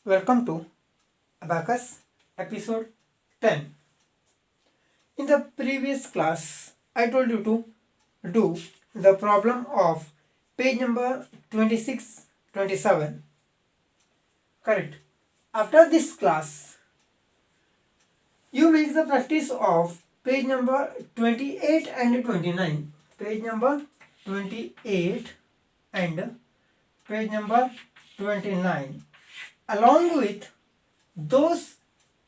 Welcome to Abacus episode 10. In the previous class, I told you to do the problem of page number 26, 27. Correct. After this class, you make the practice of page number 28 and 29. Page number 28 and page number 29. Along with those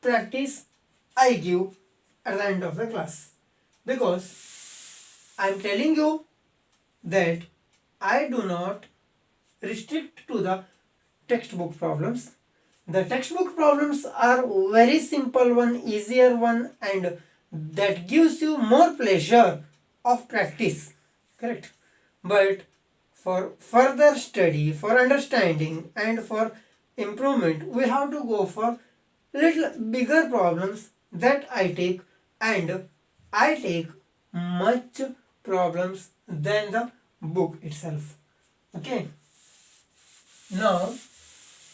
practice I give at the end of the class, because I am telling you that I do not restrict to the textbook problems. The textbook problems are very simple one, easier one, and that gives you more pleasure of practice. Correct. But for further study, for understanding and for improvement, we have to go for little bigger problems that I take, and I take much problems than the book itself. Okay. Now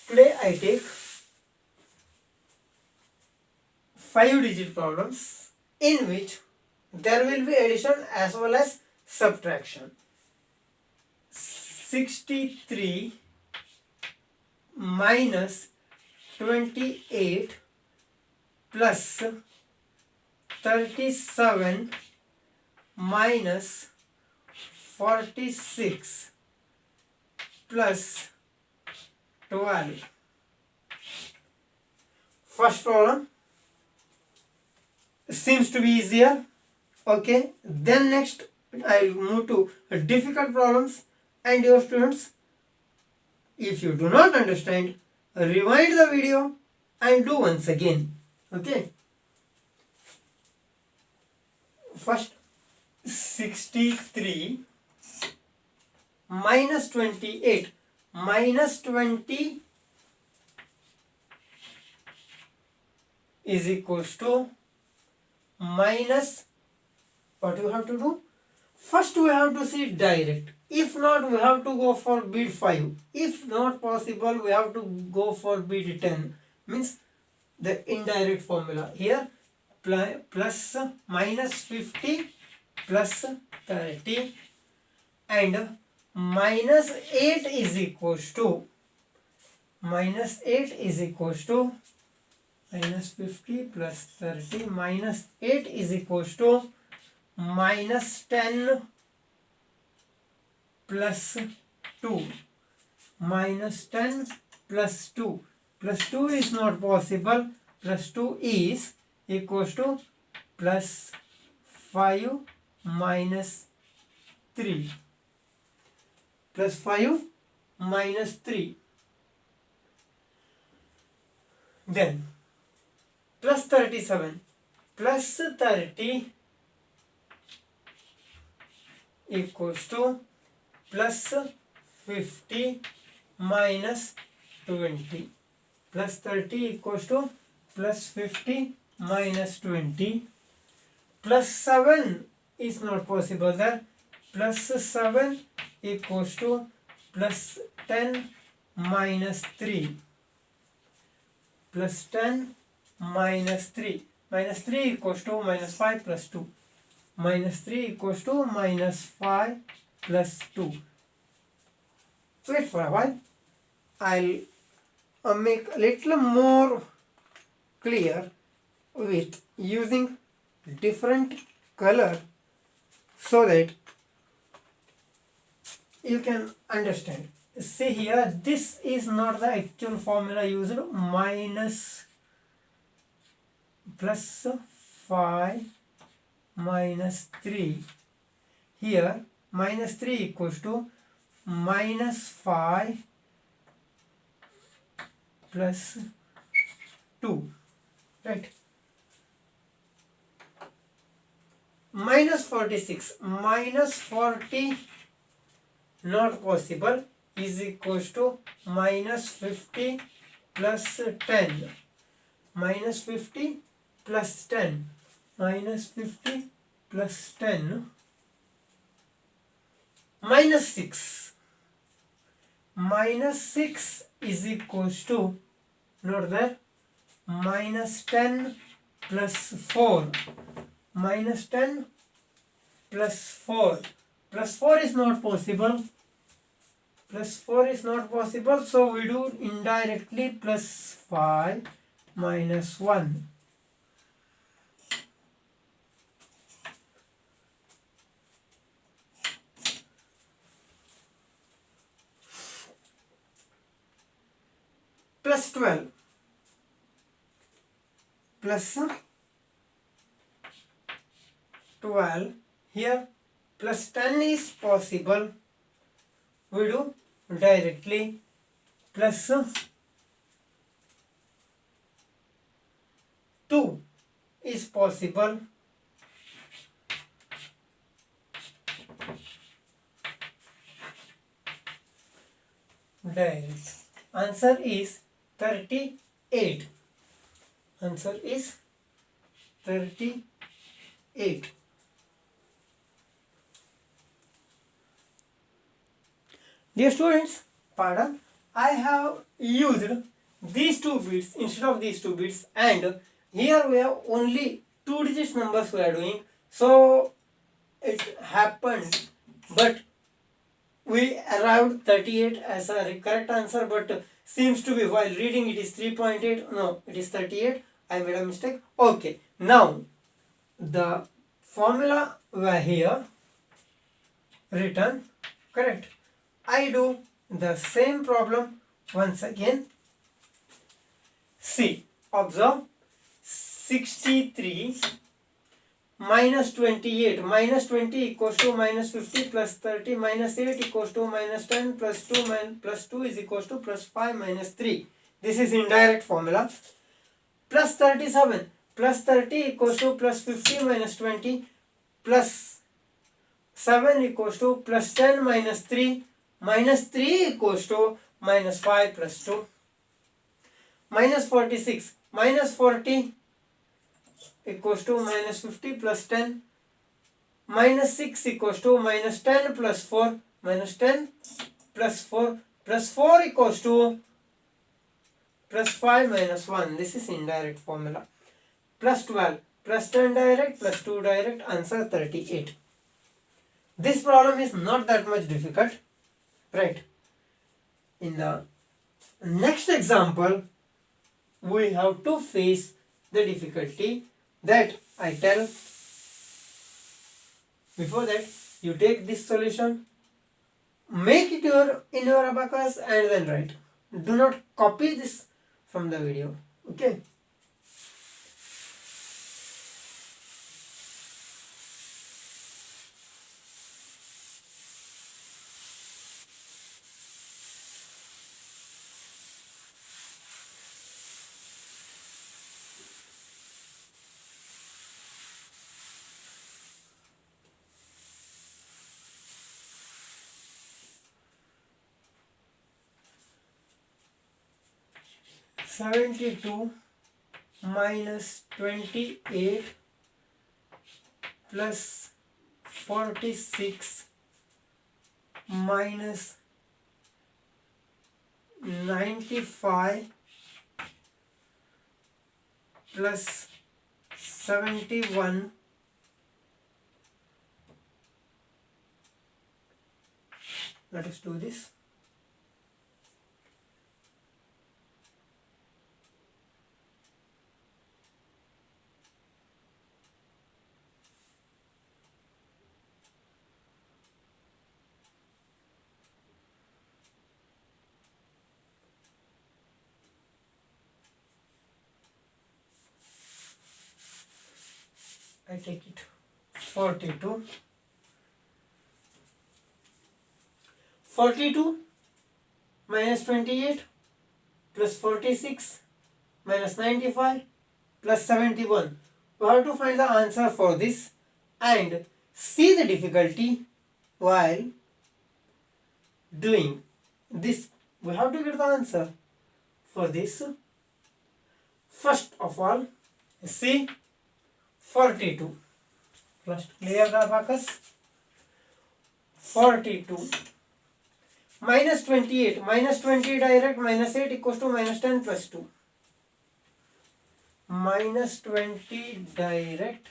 today I take 5-digit problems in which there will be addition as well as subtraction. 63 minus 28 plus 37 minus 46 plus 12. First problem seems to be easier. Okay, then next I will move to difficult problems, and your students, if you do not understand, rewind the video and do once again. Okay. First, 63 minus 28 minus 20 is equals to minus, what we have to do? First we have to see direct. If not, we have to go for bid 5. If not possible, we have to go for bid 10. Means the indirect formula. Here plus minus 50 plus 30 and minus 8 is equals to minus 50 plus 30 minus 8 is equals to minus 10 plus 2. Minus 10 plus 2. Plus 2 is not possible. Plus 2 is equals to plus 5 minus 3. Plus 5 minus 3. Then plus 37 plus 30 equals to plus 50 minus 20. Plus 30 equals to plus 50 minus 20. Plus 7 is not possible there. Plus 7 equals to plus 10 minus 3. Plus 10 minus 3. Minus 3 equals to minus 5 plus 2. Minus 3 equals to minus 5 plus 2. Wait for a while. I'll make a little more clear with using different color so that you can understand. See here, this is not the actual formula used. Minus plus 5 minus 3. Here minus 3 equals to minus 5 plus 2. Right. Minus 46 minus 40 not possible is equals to minus 50 plus 10. Minus 50 plus 10. Minus 50 plus 10. Minus 6. Minus 6 is equals to note there, minus 10 plus 4, minus 10 plus 4, plus 4 is not possible, plus 4 is not possible, so we do indirectly plus 5 minus 1. Plus 12 plus 12, here plus 10 is possible, we do directly plus 2 is possible, direct. Answer is 38. Answer is 38. Dear students, pardon, I have used these two bits instead of these two bits, and here we have only 2 digits numbers we are doing, so it happened, but we arrived 38 as a correct answer, but seems to be while reading it is 3.8, no, it is 38, I made a mistake. Okay, now the formula were here written, correct. I do the same problem once again. See, observe, 63 minus 28, minus 20 equals to minus 50 plus 30, minus 8 equals to minus 10 plus 2 plus 2 is equals to plus 5 minus 3. This is indirect formula. Plus 37, plus 30 equals to plus 50 minus 20 plus 7 equals to plus 10 minus 3, minus 3 equals to minus 5 plus 2. Minus 46, minus 40 equals to minus 50 plus 10, minus 6 equals to minus 10 plus 4, minus 10 plus 4 plus 4 equals to plus 5 minus 1. This is indirect formula. Plus 12 plus 10 direct plus 2 direct, answer 38. This problem is not that much difficult, right? In the next example, we have to face the difficulty that I tell. Before that, you take this solution, make it in your abacus and then write. Do not copy this from the video, okay? (72) minus 28 plus 46 minus 95 plus 71 . Let us do this. I take it 42. 42 minus 28 plus 46 minus 95 plus 71. We have to find the answer for this and see the difficulty while doing this. We have to get the answer for this. First of all, see 42. First clear the abacus. 42 minus 28, minus 20 direct, minus 8 equals to minus 10 plus 2. minus 20 direct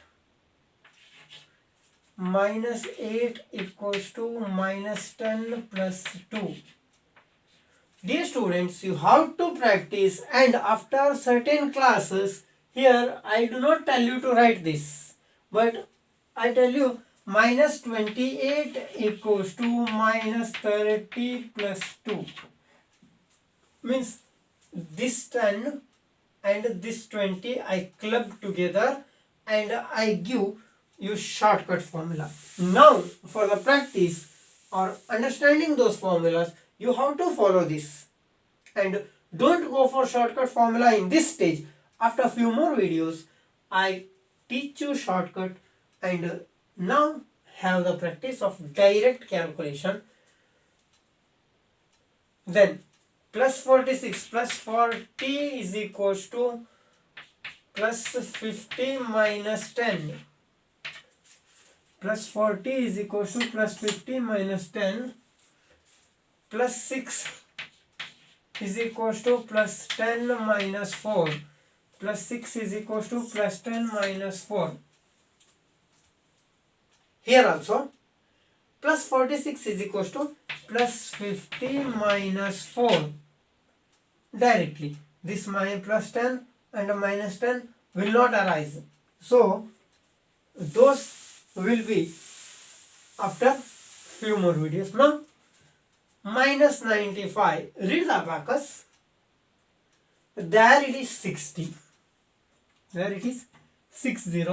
minus 8 equals to minus 10 plus 2. Dear students, you have to practice, and after certain classes, here I do not tell you to write this, but I tell you minus 28 equals to minus 30 plus 2. Means this 10 and this 20 I club together and I give you shortcut formula. Now for the practice or understanding those formulas, you have to follow this, and don't go for shortcut formula in this stage. After a few more videos I teach you shortcut, and now have the practice of direct calculation. Then plus 46 plus 40 is equals to plus 50 minus 10. Plus 40 is equals to plus 50 minus 10. Plus 6 is equals to plus 10 minus 4. Plus 6 is equals to plus 10 minus 4. Here also plus 46 is equals to plus 50 minus 4. Directly this plus 10 and minus 10 will not arise. So those will be after few more videos. Now minus 95, read the abacus. There it is 60. There it is 60,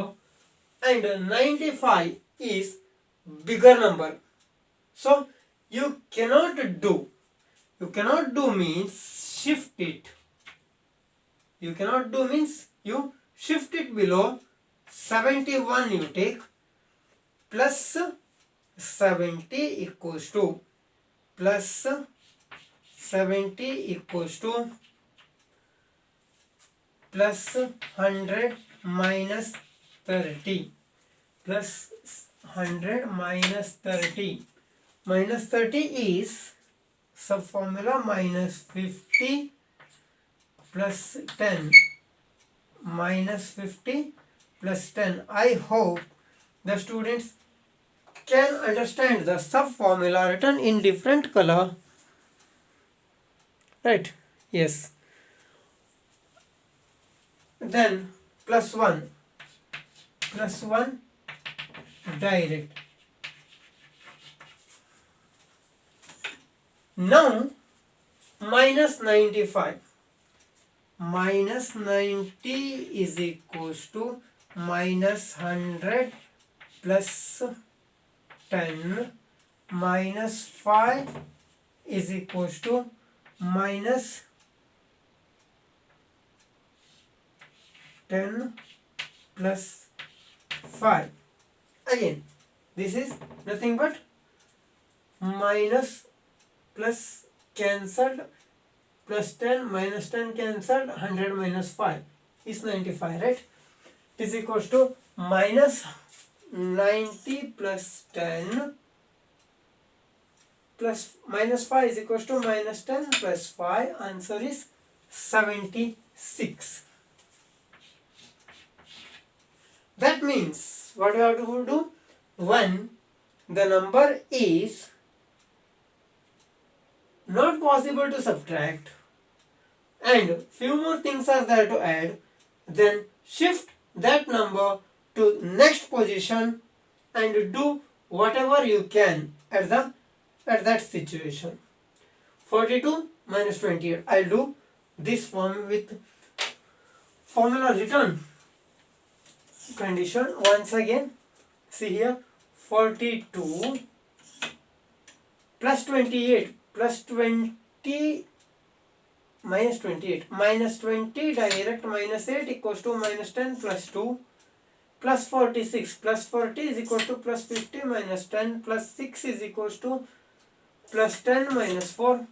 and 95 is bigger number. So you cannot do means shift it. You cannot do means you shift it below 71. You take plus 70 equals to plus 70 equals to plus 100 minus 30. Plus 100 minus 30. Minus 30 is sub formula minus 50 plus 10. Minus 50 plus 10. I hope the students can understand the sub formula written in different color. Right? Yes. Then plus 1. Plus 1 direct. Now minus 95. Minus 90 is equals to minus 100 plus 10 minus 5 is equals to minus 10 plus 5. Again, this is nothing but minus plus cancelled, plus 10 minus 10 cancelled, 100 minus 5 is 95, right? Is equals to minus 90 plus 10 plus minus 5 is equals to minus 10 plus 5. Answer is 76. That means what we have to do? When the number is not possible to subtract and few more things are there to add, then shift that number to next position and do whatever you can at that situation. 42 minus 28. I'll do this form with formula written condition once again. See here, 42 plus 28 plus 20 minus 28 minus 20 direct minus 8 equals to minus 10 plus 2 plus 46 plus 40 is equal to plus 50 minus 10 plus 6 is equals to plus 10 minus 4.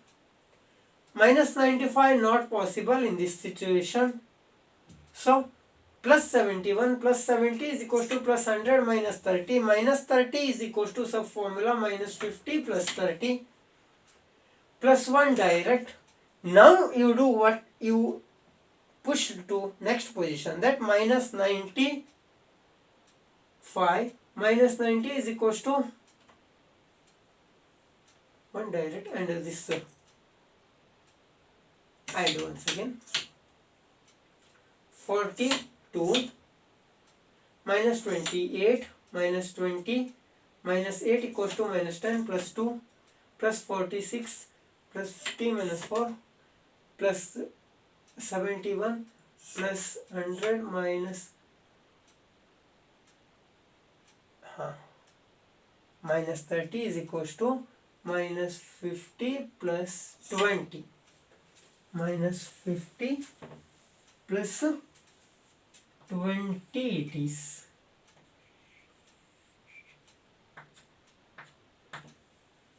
Minus 95 not possible in this situation. So plus 71 plus 70 is equals to plus 100 minus 30. Minus 30 is equals to sub formula minus 50 plus 30 plus 1 direct. Now you do what you pushed to next position. That minus 95 minus 90 is equals to 1 direct, and this I do once again. 42 minus 28 minus 20 minus 8 equals to minus 10 plus 2 plus 46 plus 50 minus 4 plus 71 plus 100 minus minus 30 is equals to minus 50 plus 20 minus 50 plus 20 it is.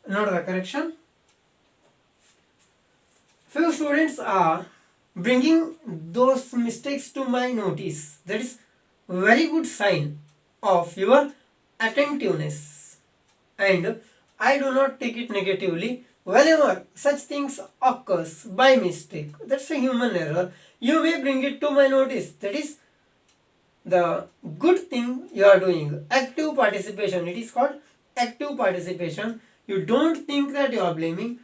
Note the correction. Few students are bringing those mistakes to my notice. That is very good sign of your attentiveness, and I do not take it negatively. Whenever such things occurs by mistake, that's a human error, you may bring it to my notice. That is the good thing you are doing. Active participation, it is called active participation. You don't think that you are blaming.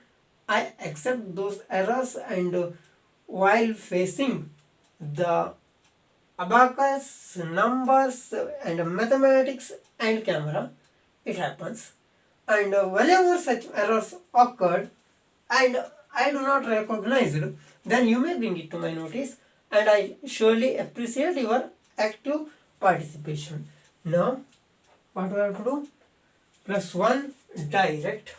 I accept those errors, and while facing the abacus, numbers and mathematics and camera, it happens. And whenever such errors occurred and I do not recognize it, then you may bring it to my notice, and I surely appreciate your active participation. Now, what we have to do? Plus 1 direct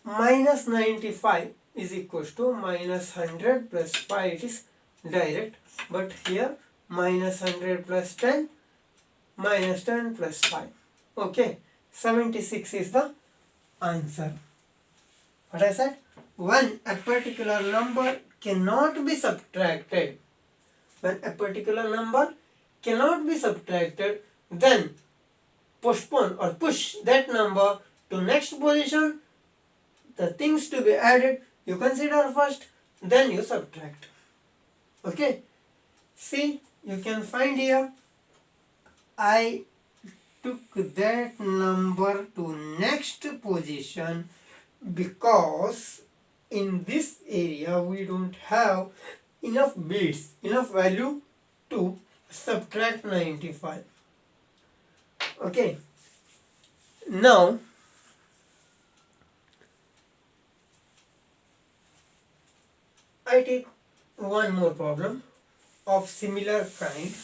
minus 95 is equals to minus 100 plus 5, it is direct, but here minus 100 plus 10 minus 10 plus 5. Okay, 76 is the answer. What I said? When a particular number cannot be subtracted, when a particular number cannot be subtracted, then postpone or push that number to next position. The things to be added you consider first, then you subtract. Okay, see, you can find here I took that number to next position because in this area we don't have enough bits, enough value to subtract 95. Okay, now I take one more problem of similar kind.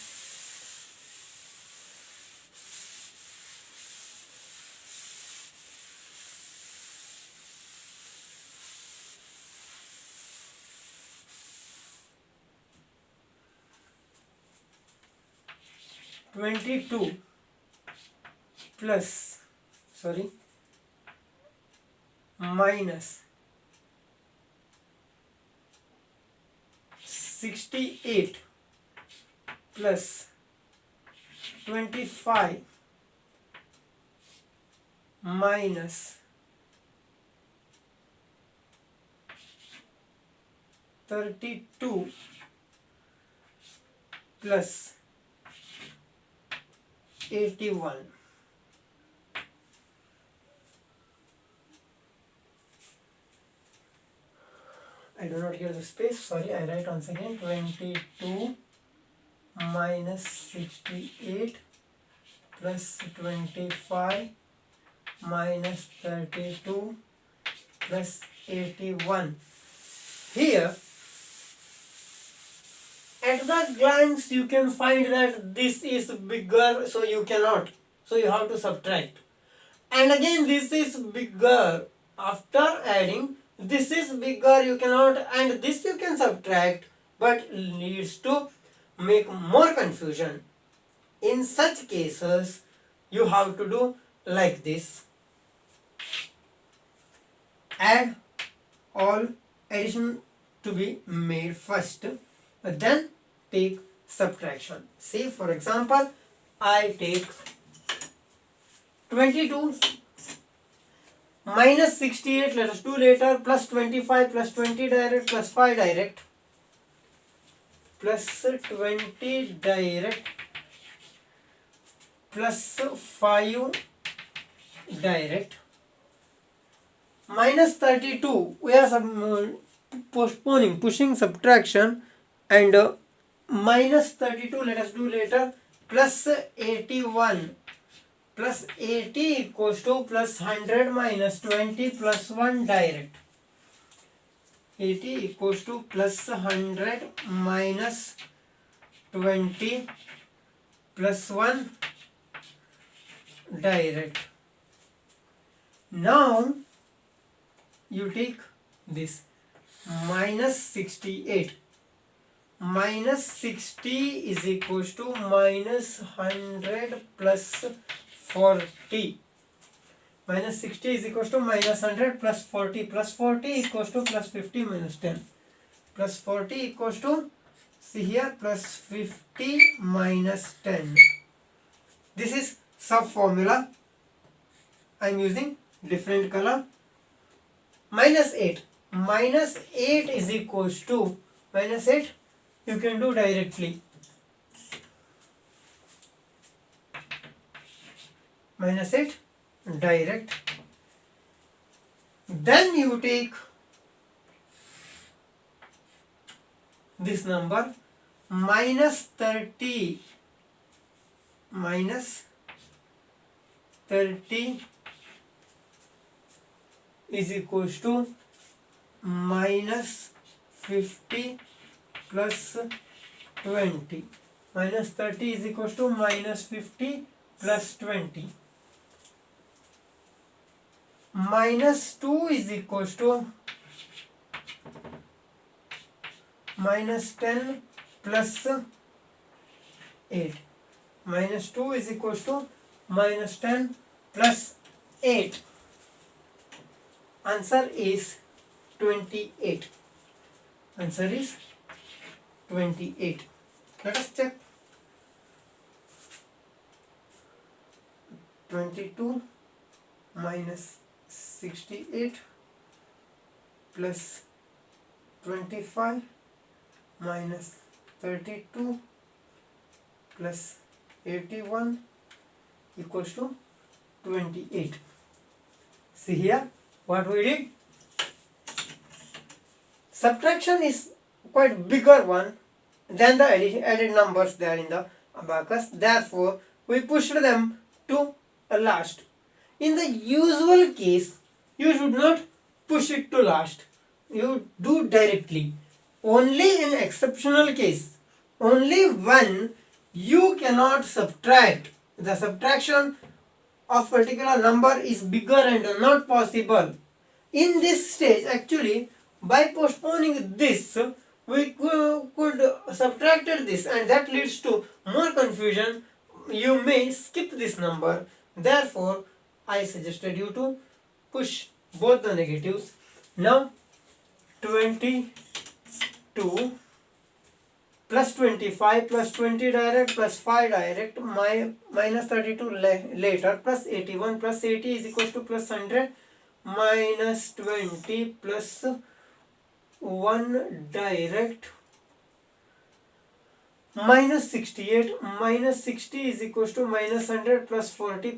Minus 68 plus 25 minus 32 plus 81. I do not hear the space, sorry, I write once again. 22 minus 68 plus 25 minus 32 plus 81. Here, at the glance you can find that this is bigger, so you cannot, so you have to subtract. And again this is bigger, after adding this is bigger, you cannot, and this you can subtract, but leads to make more confusion. In such cases you have to do like this: add all addition to be made first, then take subtraction. Say for example, I take 22 minus 68, let us do later, plus 25 plus 20 direct plus 5 direct plus 20 direct plus 5 direct minus 32, we are pushing subtraction, and minus 32, let us do later, plus 81 plus 80 equals to plus 100 minus 20 plus 1 direct. 80 equals to plus 100 minus 20 plus 1 direct. Now you take this minus 68. Minus 60 is equals to minus 100 plus 40. Minus 60 is equals to minus 100 plus 40. Plus 40 equals to plus 50 minus 10. Plus 40 equals to, see here, plus 50 minus 10. This is sub formula. I am using different color. Minus 8. Minus 8 is equals to, minus 8 you can do directly. Minus 8 direct. Then you take this number minus 30. Minus 30 is equals to minus 50 plus 20. Minus 30 is equals to minus 50 plus 20. Minus 2 is equals to minus 10 plus 8. Minus 2 is equals to minus 10 plus 8. Answer is 28. Answer is 28. Let us check. 22 minus 68 plus 25 minus 32 plus 81 equals to 28. See here what we did. Subtraction is quite bigger one than the added numbers there in the abacus. Therefore, we pushed them to last. In the usual case, you should not push it to last. You do directly. Only in exceptional case, only when you cannot subtract, the subtraction of particular number is bigger and not possible. In this stage, actually, by postponing this, we could subtract this, and that leads to more confusion. You may skip this number. Therefore, I suggested you to push both the negatives. Now 22 plus 25 plus 20 direct plus 5 direct minus 32 later plus 81 plus 80 is equals to plus 100 minus 20 plus 1 direct minus 68 minus 60 is equals to minus 100 plus 40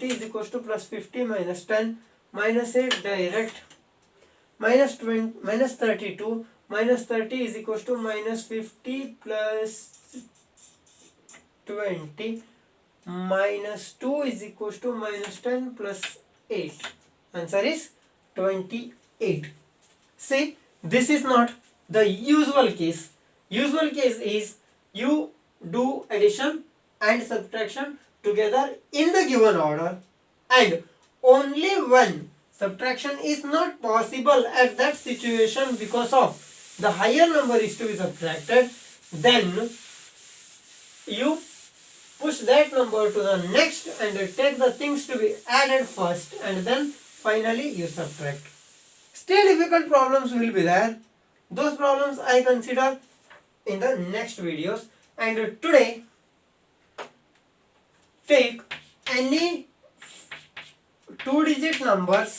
is equals to plus 50 minus 10 minus 8 direct minus 20 minus 32 minus 30 is equals to minus 50 plus 20 minus 2 is equals to minus 10 plus 8. Answer is 28. See, this is not the usual case. Usual case is you do addition and subtraction together in the given order, and only when subtraction is not possible at that situation because of the higher number is to be subtracted, then you push that number to the next and take the things to be added first, and then finally you subtract. Still difficult problems will be there. Those problems I consider in the next videos. And today, take any 2-digit numbers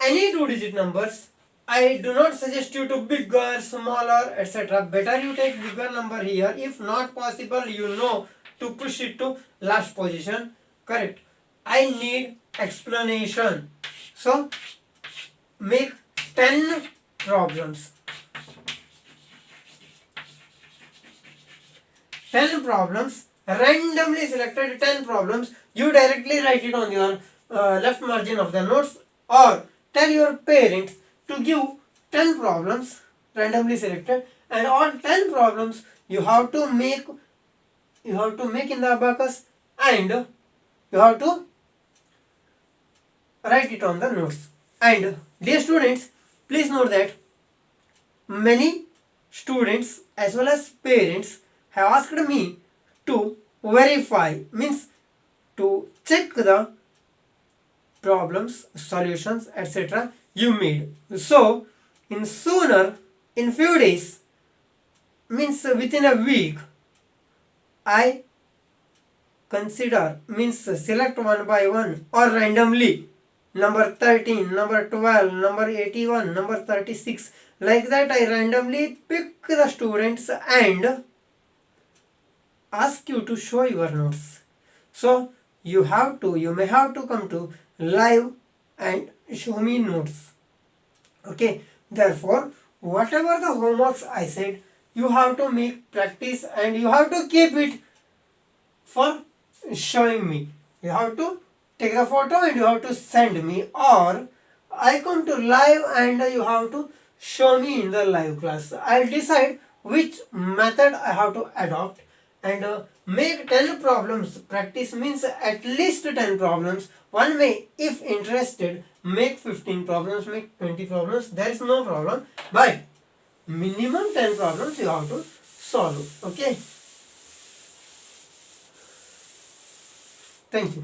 any two-digit numbers, I do not suggest you to bigger, smaller, etc. Better you take bigger number here. If not possible, you know to push it to last position. Correct. I need explanation. So make 10 problems. 10 problems, randomly selected 10 problems. You directly write it on your left margin of the notes, or tell your parents to give 10 problems randomly selected, and all 10 problems you have to make in the abacus, and you have to write it on the notes. And dear students, please note that many students as well as parents have asked me to verify, means to check the problems, solutions, etc. you made. So in few days, means within a week, I consider, means select one by one or randomly number 13, number 12, number 81, number 36, like that I randomly pick the students and ask you to show your notes. So you may have to come to live and show me notes. Okay, therefore whatever the homeworks I said, you have to make practice and you have to keep it for showing me. You have to take the photo and you have to send me, or I come to live and you have to show me in the live class. I'll decide which method I have to adopt, and make 10 problems. Practice means at least 10 problems. One may, if interested, make 15 problems, make 20 problems. There is no problem, but minimum 10 problems you have to solve. Okay. Thank you.